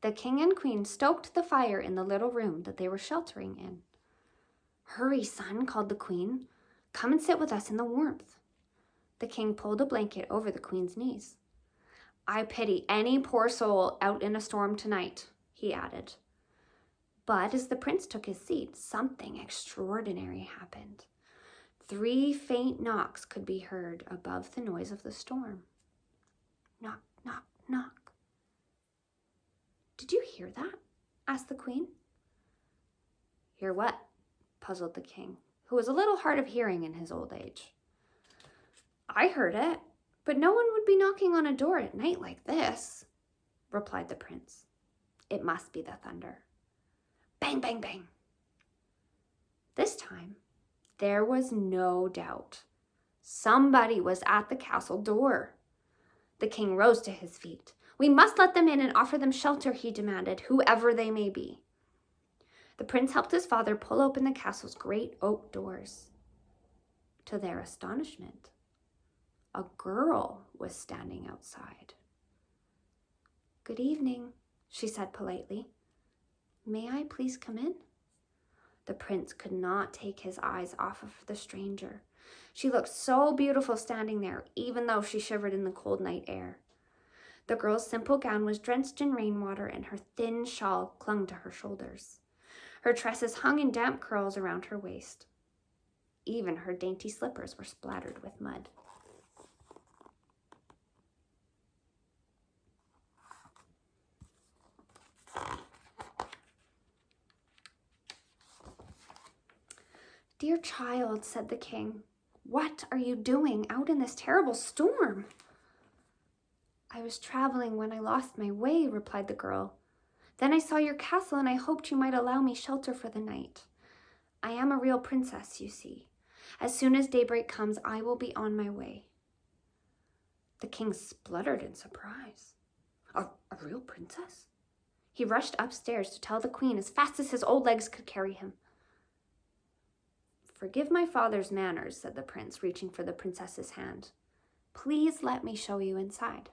The king and queen stoked the fire in the little room that they were sheltering in. "Hurry, son," called the queen. "Come and sit with us in the warmth." The king pulled a blanket over the queen's knees. "I pity any poor soul out in a storm tonight," he added. But as the prince took his seat, something extraordinary happened. 3 faint knocks could be heard above the noise of the storm. Knock, knock, knock. "Did you hear that?" asked the queen. "Hear what?" puzzled the king, who was a little hard of hearing in his old age. "I heard it, but no one would be knocking on a door at night like this," replied the prince. "It must be the thunder." Bang, bang, bang. This time, there was no doubt. Somebody was at the castle door. The king rose to his feet. "We must let them in and offer them shelter," he demanded, "whoever they may be." The prince helped his father pull open the castle's great oak doors. To their astonishment, a girl was standing outside. "Good evening," she said politely. "May I please come in?" The prince could not take his eyes off of the stranger. She looked so beautiful standing there, even though she shivered in the cold night air. The girl's simple gown was drenched in rainwater, and her thin shawl clung to her shoulders. Her tresses hung in damp curls around her waist. Even her dainty slippers were splattered with mud. "Dear child," said the king, "what are you doing out in this terrible storm?" "I was traveling when I lost my way," replied the girl. "Then I saw your castle and I hoped you might allow me shelter for the night. I am a real princess, you see. As soon as daybreak comes, I will be on my way." The king spluttered in surprise. A real princess? He rushed upstairs to tell the queen as fast as his old legs could carry him. "Forgive my father's manners," said the prince, reaching for the princess's hand. "Please let me show you inside."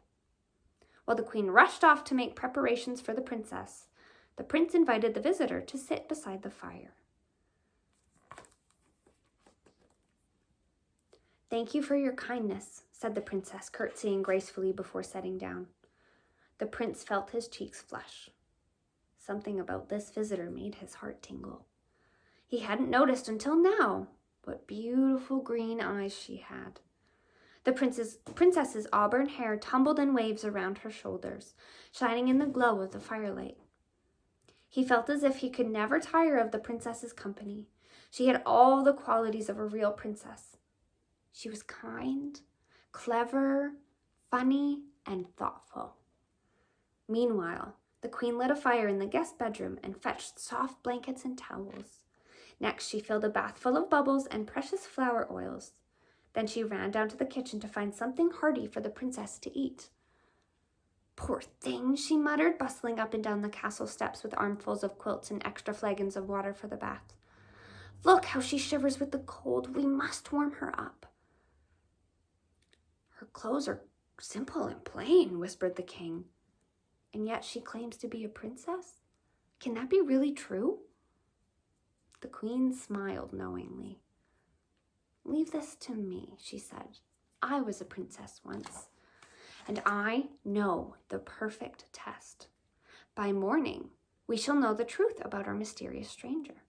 While the queen rushed off to make preparations for the princess, the prince invited the visitor to sit beside the fire. "Thank you for your kindness," said the princess, curtsying gracefully before sitting down. The prince felt his cheeks flush. Something about this visitor made his heart tingle. He hadn't noticed until now what beautiful green eyes she had. The princess's auburn hair tumbled in waves around her shoulders, shining in the glow of the firelight. He felt as if he could never tire of the princess's company. She had all the qualities of a real princess. She was kind, clever, funny, and thoughtful. Meanwhile, the queen lit a fire in the guest bedroom and fetched soft blankets and towels. Next, she filled a bath full of bubbles and precious flower oils. Then she ran down to the kitchen to find something hearty for the princess to eat. "Poor thing," she muttered, bustling up and down the castle steps with armfuls of quilts and extra flagons of water for the bath. "Look how she shivers with the cold. We must warm her up." "Her clothes are simple and plain," whispered the king. "And yet she claims to be a princess? Can that be really true?" The queen smiled knowingly. "Leave this to me," she said. "I was a princess once, and I know the perfect test. By morning, we shall know the truth about our mysterious stranger."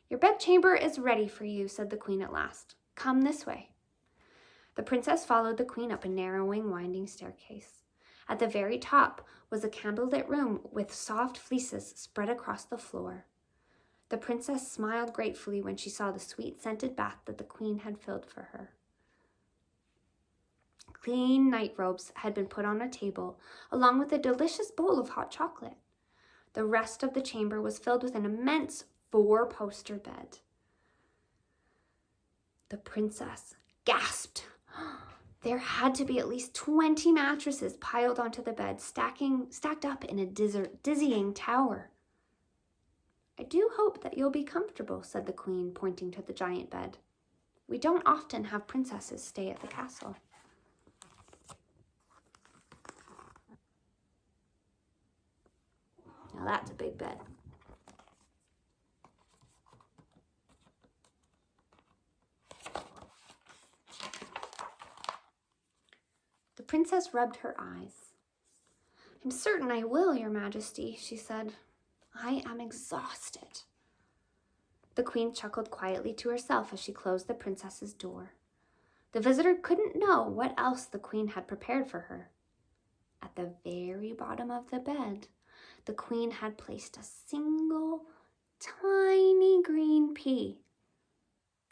"Your bedchamber is ready for you," said the queen at last. "Come this way." The princess followed the queen up a narrowing, winding staircase. At the very top was a candlelit room with soft fleeces spread across the floor. The princess smiled gratefully when she saw the sweet-scented bath that the queen had filled for her. Clean night robes had been put on a table, along with a delicious bowl of hot chocolate. The rest of the chamber was filled with an immense 4-poster bed. The princess gasped. There had to be at least 20 mattresses piled onto the bed, stacked up in a dizzying tower. "I do hope that you'll be comfortable," said the queen, pointing to the giant bed. "We don't often have princesses stay at the castle." Now that's a big bed. The princess rubbed her eyes. I'm certain I will, Your Majesty, she said. I am exhausted. The queen chuckled quietly to herself as she closed the princess's door. The visitor couldn't know what else the queen had prepared for her. At the very bottom of the bed, the queen had placed a single, tiny green pea.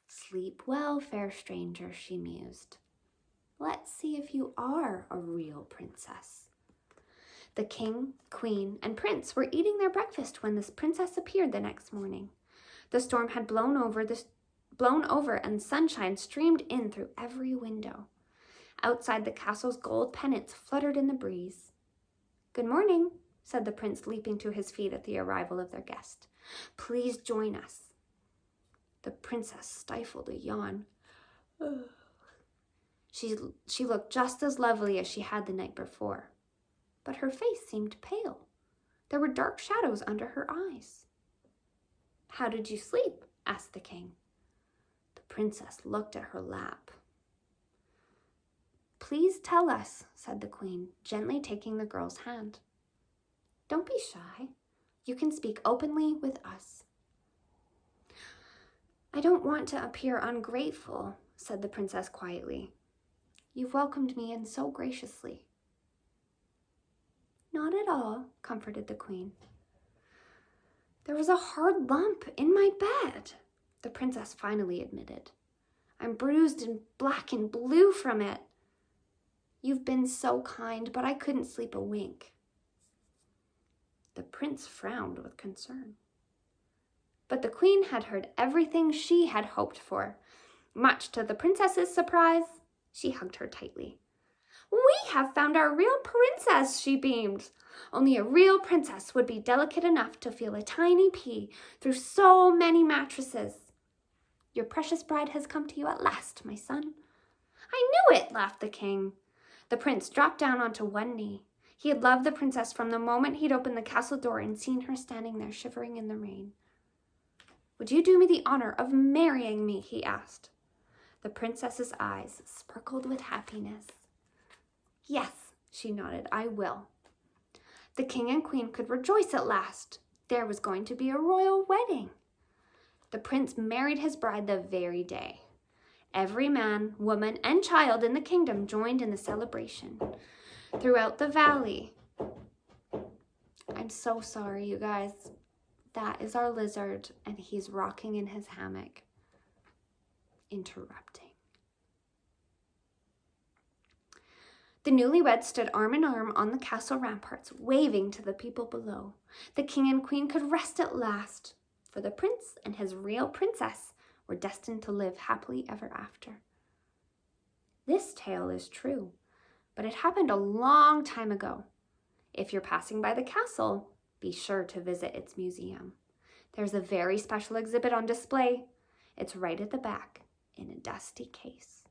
Sleep well, fair stranger, she mused. Let's see if you are a real princess. The king, queen, and prince were eating their breakfast when the princess appeared the next morning. The storm had blown over and sunshine streamed in through every window. Outside the castle's gold pennants fluttered in the breeze. Good morning, said the prince, leaping to his feet at the arrival of their guest. Please join us. The princess stifled a yawn. She looked just as lovely as she had the night before, but her face seemed pale. There were dark shadows under her eyes. How did you sleep? Asked the king. The princess looked at her lap. Please tell us, said the queen, gently taking the girl's hand. Don't be shy. You can speak openly with us. I don't want to appear ungrateful, said the princess quietly. You've welcomed me in so graciously. Not at all, comforted the queen. There was a hard lump in my bed, the princess finally admitted. I'm bruised and black and blue from it. You've been so kind, but I couldn't sleep a wink. The prince frowned with concern. But the queen had heard everything she had hoped for. Much to the princess's surprise, she hugged her tightly. We have found our real princess, she beamed. Only a real princess would be delicate enough to feel a tiny pea through so many mattresses. Your precious bride has come to you at last, my son. I knew it, laughed the king. The prince dropped down onto one knee. He had loved the princess from the moment he'd opened the castle door and seen her standing there shivering in the rain. Would you do me the honor of marrying me? He asked. The princess's eyes sparkled with happiness. Yes, she nodded, I will. The king and queen could rejoice at last. There was going to be a royal wedding. The prince married his bride the very day. Every man, woman, and child in the kingdom joined in the celebration. Throughout the valley. I'm so sorry, you guys. That is our lizard, and he's rocking in his hammock, interrupting. The newlyweds stood arm in arm on the castle ramparts, waving to the people below. The king and queen could rest at last, for the prince and his real princess were destined to live happily ever after. This tale is true, but it happened a long time ago. If you're passing by the castle, be sure to visit its museum. There's a very special exhibit on display. It's right at the back in a dusty case.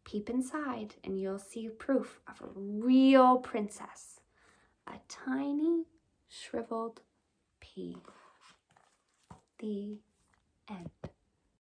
Peep inside and you'll see proof of a real princess, a tiny shriveled pea. The end.